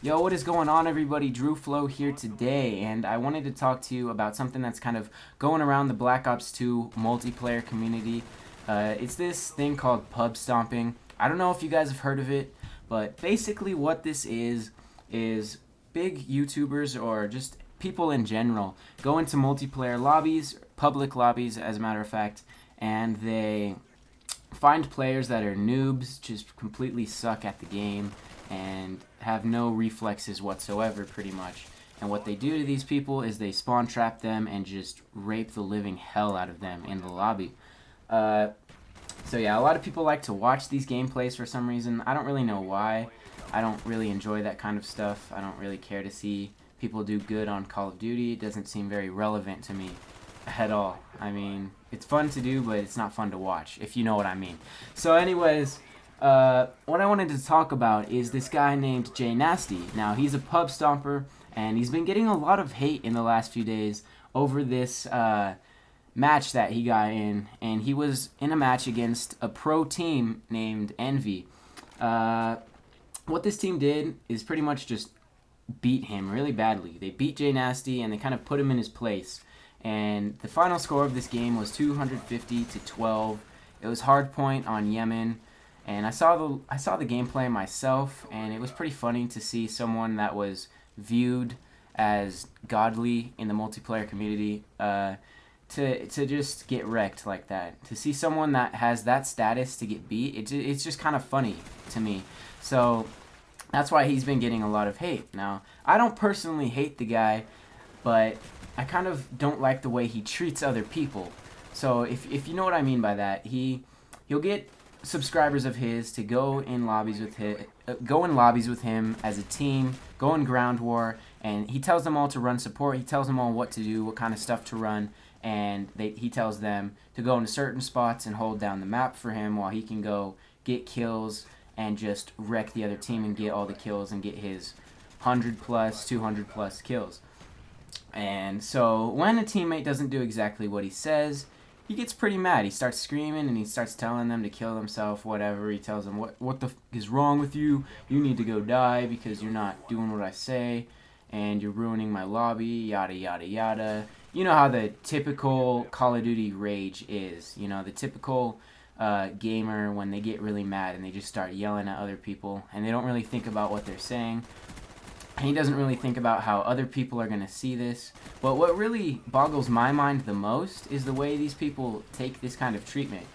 Yo, what is going on, everybody? DREWxFLOW here today, and I wanted to talk to you about something that's kind of going around the Black Ops 2 multiplayer community. It's this thing called pub stomping. I don't know if you guys have heard of it, but basically what this is big YouTubers or just people in general go into multiplayer lobbies, public lobbies as a matter of fact, and they find players that are noobs, just completely suck at the game, and have no reflexes whatsoever, pretty much. And what they do to these people is they spawn trap them and just rape the living hell out of them in the lobby. So yeah, a lot of people like to watch these gameplays for some reason. I don't really know why. I don't really enjoy that kind of stuff. I don't really care to see people do good on Call of Duty. It doesn't seem very relevant to me at all. I mean, it's fun to do, but it's not fun to watch, if you know what I mean. So anyways, what I wanted to talk about is this guy named Jay Nasty. Now, he's a pub stomper, and he's been getting a lot of hate in the last few days over this match that he got in, and he was in a match against a pro team named Envy. What this team did is pretty much just beat him really badly. They beat Jay Nasty, and they kind of put him in his place. And the final score of this game was 250-12. It was hard point on Yemen, and I saw the gameplay myself, and it was pretty funny to see someone that was viewed as godly in the multiplayer community to just get wrecked like that. To see someone that has that status to get beat, it's just kind of funny to me. So that's why he's been getting a lot of hate. Now, I don't personally hate the guy, but I kind of don't like the way he treats other people. So if you know what I mean by that, he'll get subscribers of his to go in lobbies with him as a team, go in ground war, and he tells them all to run support. He tells them all what to do, what kind of stuff to run, and he tells them to go into certain spots and hold down the map for him while he can go get kills and just wreck the other team and get all the kills and get his 100 plus, 200 plus kills. And so when a teammate doesn't do exactly what he says, he gets pretty mad. He starts screaming and he starts telling them to kill themselves, whatever. He tells them, what the f is wrong with you? You need to go die because you're not doing what I say and you're ruining my lobby, yada, yada, yada. You know how the typical Call of Duty rage is. You know, the typical gamer when they get really mad and they just start yelling at other people and they don't really think about what they're saying. He doesn't really think about how other people are going to see this. But what really boggles my mind the most is the way these people take this kind of treatment.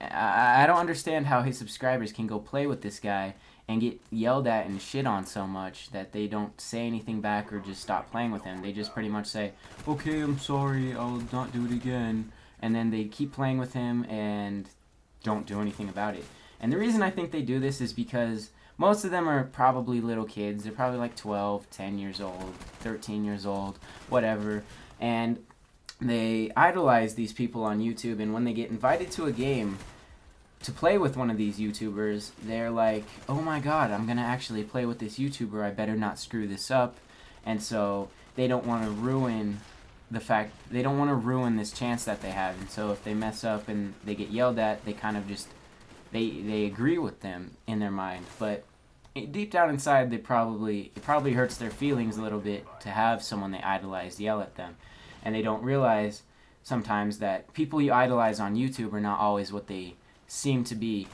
I don't understand how his subscribers can go play with this guy and get yelled at and shit on so much that they don't say anything back or just stop playing with him. They just pretty much say, okay, I'm sorry, I'll not do it again. And then they keep playing with him and don't do anything about it. And the reason I think they do this is because most of them are probably little kids. They're probably like 12, 10 years old, 13 years old, whatever. And they idolize these people on YouTube, and when they get invited to a game to play with one of these YouTubers, they're like, oh my god, I'm going to actually play with this YouTuber. I better not screw this up. And so they don't want to ruin they don't want to ruin this chance that they have. And so if they mess up and they get yelled at, they kind of just they agree with them in their mind, but deep down inside, it probably hurts their feelings a little bit to have someone they idolize yell at them, and they don't realize sometimes that people you idolize on YouTube are not always what they seem to be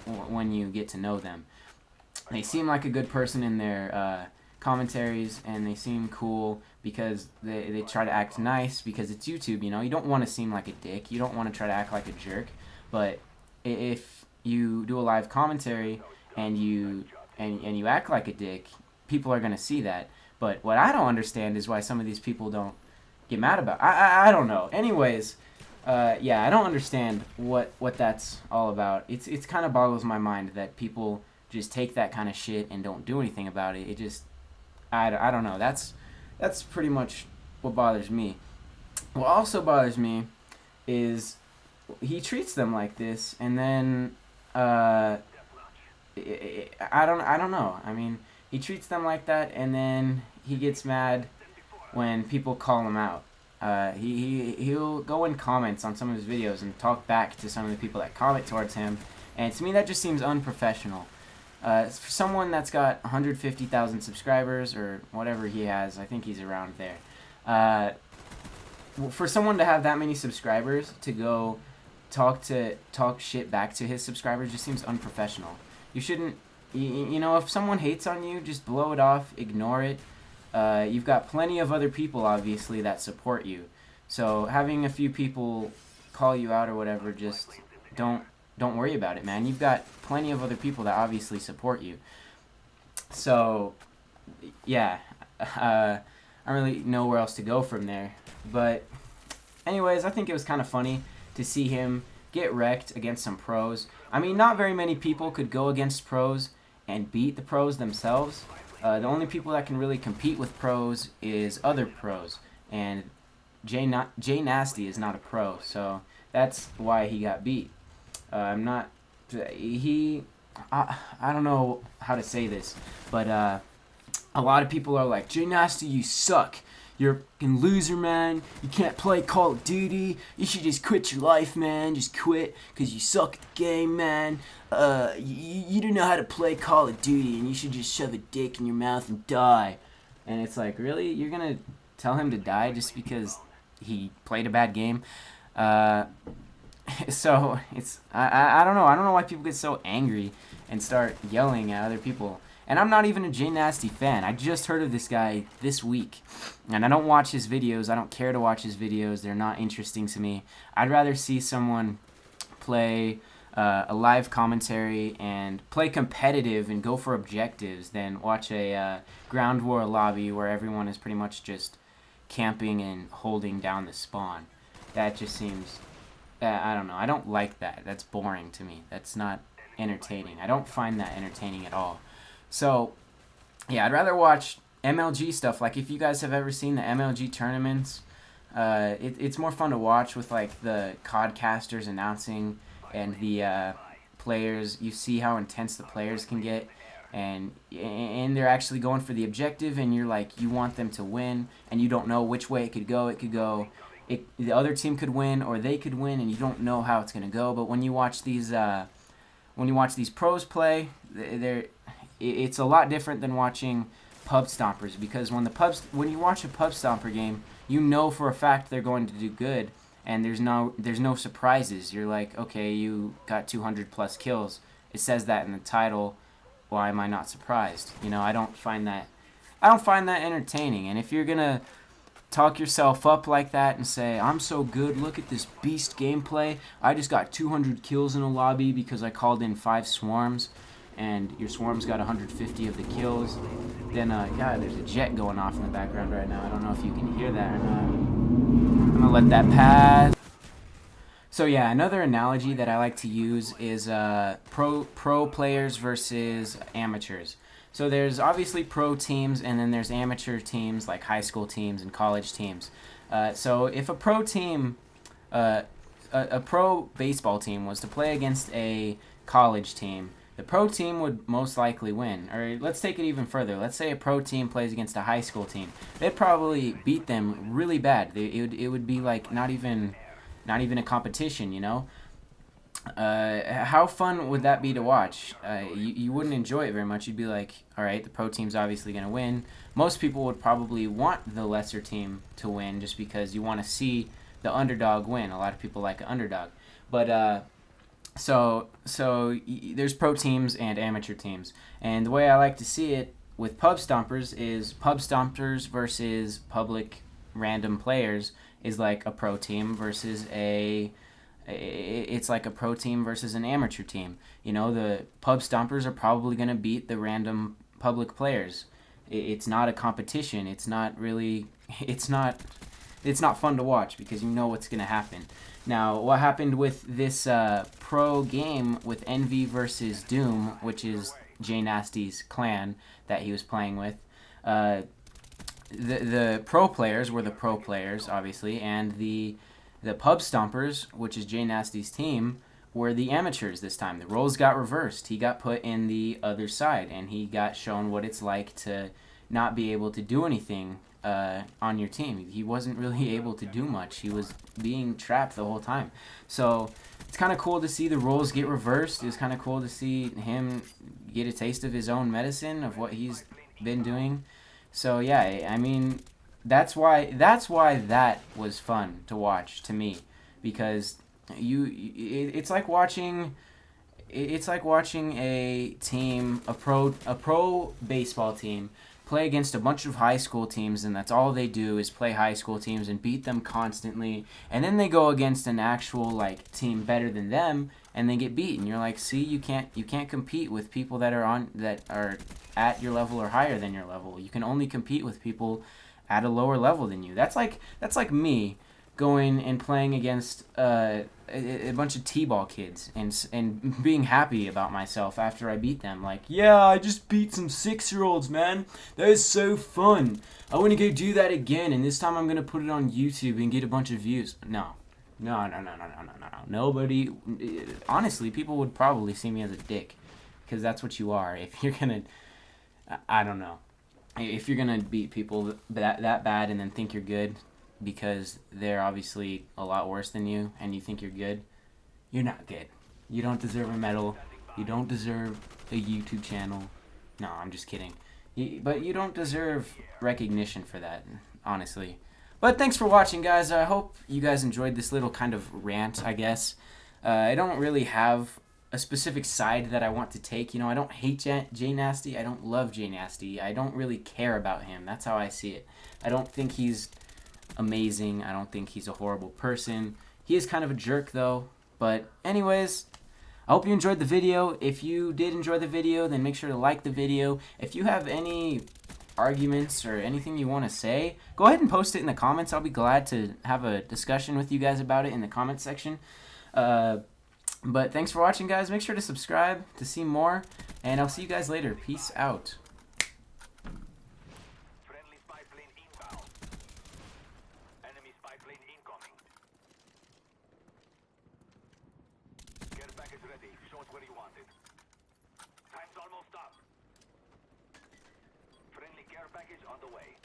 when you get to know them. They seem like a good person in their commentaries, and they seem cool because they try to act nice because it's YouTube. You know, you don't want to seem like a dick. You don't want to try to act like a jerk, but if you do a live commentary and you act like a dick, people are going to see that. But what I don't understand is why some of these people don't get mad about. I don't know. Anyways, yeah, I don't understand what that's all about. It's kind of boggles my mind that people just take that kind of shit and don't do anything about it. It just I don't know. That's pretty much what bothers me. What also bothers me is he treats them like this, and then I don't know. I mean, he treats them like that, and then he gets mad when people call him out. He'll go in comments on some of his videos and talk back to some of the people that comment towards him, and to me that just seems unprofessional. For someone that's got 150,000 subscribers or whatever he has, I think he's around there. For someone to have that many subscribers to go talk shit back to his subscribers just seems unprofessional. You shouldn't. You know, if someone hates on you, just blow it off, ignore it. You've got plenty of other people, obviously, that support you. So having a few people call you out or whatever, just don't worry about it, man. You've got plenty of other people that obviously support you. So, yeah, I don't really know where else to go from there. But anyways, I think it was kind of funny to see him get wrecked against some pros. I mean, not very many people could go against pros and beat the pros themselves. The only people that can really compete with pros is other pros, and Jay Nasty is not a pro, so that's why he got beat. I don't know how to say this, but a lot of people are like, Jay Nasty, you suck. You're a fucking loser, man. You can't play Call of Duty. You should just quit your life, man. Just quit, because you suck at the game, man. You don't know how to play Call of Duty, and you should just shove a dick in your mouth and die. And it's like, really? You're going to tell him to die just because he played a bad game? So, it's, I don't know. I don't know why people get so angry and start yelling at other people. And I'm not even a Jay Nasty fan. I just heard of this guy this week. And I don't watch his videos. I don't care to watch his videos. They're not interesting to me. I'd rather see someone play a live commentary and play competitive and go for objectives than watch a ground war lobby where everyone is pretty much just camping and holding down the spawn. That just seems... I don't know. I don't like that. That's boring to me. That's not entertaining. I don't find that entertaining at all. So, yeah, I'd rather watch MLG stuff. Like, if you guys have ever seen the MLG tournaments, it's more fun to watch with, like, the codcasters announcing and the players. You see how intense the players can get, and they're actually going for the objective, and you're like, you want them to win, and you don't know which way it could go. It could go, the other team could win, or they could win, and you don't know how it's going to go. But when you watch these pros play, it's a lot different than watching Pubstompers, because when you watch a Pubstomper game, you know for a fact they're going to do good, and there's no surprises. You're like, okay, you got 200 plus kills. It says that in the title. Why am I not surprised? You know, I don't find that entertaining. And if you're gonna talk yourself up like that and say, I'm so good, look at this beast gameplay, I just got 200 kills in a lobby because I called in 5 swarms, and your swarms got 150 of the kills, then, yeah, there's a jet going off in the background right now. I don't know if you can hear that or not. I'm going to let that pass. So, yeah, another analogy that I like to use is pro players versus amateurs. So there's obviously pro teams, and then there's amateur teams like high school teams and college teams. So if a pro team, a pro baseball team was to play against a college team, the pro team would most likely win. Or let's take it even further. Let's say a pro team plays against a high school team. They'd probably beat them really bad. It would be like not even a competition, you know? How fun would that be to watch? You wouldn't enjoy it very much. You'd be like, all right, the pro team's obviously going to win. Most people would probably want the lesser team to win just because you want to see the underdog win. A lot of people like an underdog. But so there's pro teams and amateur teams. And the way I like to see it with Pubstompers is Pubstompers versus public random players is like a pro team versus it's like a pro team versus an amateur team. You know, the Pubstompers are probably going to beat the random public players. It's not a competition. It's not fun to watch because you know what's going to happen. Now, what happened with this pro game with Envy versus Doom, which is Jay Nasty's clan that he was playing with, the pro players were the pro players, obviously, and the Pubstompers, which is Jay Nasty's team, were the amateurs this time. The roles got reversed. He got put in the other side, and he got shown what it's like to not be able to do anything on your team. He wasn't really able to do much. He was being trapped the whole time. So it's kind of cool to see the roles get reversed. It's kind of cool to see him get a taste of his own medicine, of what he's been doing. So yeah, I mean, that's why that was fun to watch to me, because it's like watching a team, a pro baseball team play against a bunch of high school teams, and that's all they do is play high school teams and beat them constantly, and then they go against an actual like team better than them and they get beaten. You're like, see, you can't compete with people that are at your level or higher than your level. You can only compete with people at a lower level than you. That's like me going and playing against a bunch of t-ball kids and being happy about myself after I beat them. Like, yeah, I just beat some 6-year-olds, man. That is so fun. I want to go do that again, and this time I'm going to put it on YouTube and get a bunch of views. No. Nobody, honestly, people would probably see me as a dick, because that's what you are. If you're going to, I don't know. If you're going to beat people that bad and then think you're good, because they're obviously a lot worse than you, and you think you're good, you're not good. You don't deserve a medal. You don't deserve a YouTube channel. No, I'm just kidding. But you don't deserve recognition for that, honestly. But thanks for watching, guys. I hope you guys enjoyed this little kind of rant, I guess. I don't really have a specific side that I want to take. You know, I don't hate Jay Nasty. I don't love Jay Nasty. I don't really care about him. That's how I see it. I don't think he's amazing. I don't think he's a horrible person. He is kind of a jerk, though. But anyways, I hope you enjoyed the video. If you did enjoy the video, then make sure to like the video. If you have any arguments or anything you want to say, go ahead and post it in the comments. I'll be glad to have a discussion with you guys about it in the comment section. But thanks for watching, guys. Make sure to subscribe to see more, and I'll see you guys later. Peace out. Show us where you want it. Time's almost up. Friendly care package on the way.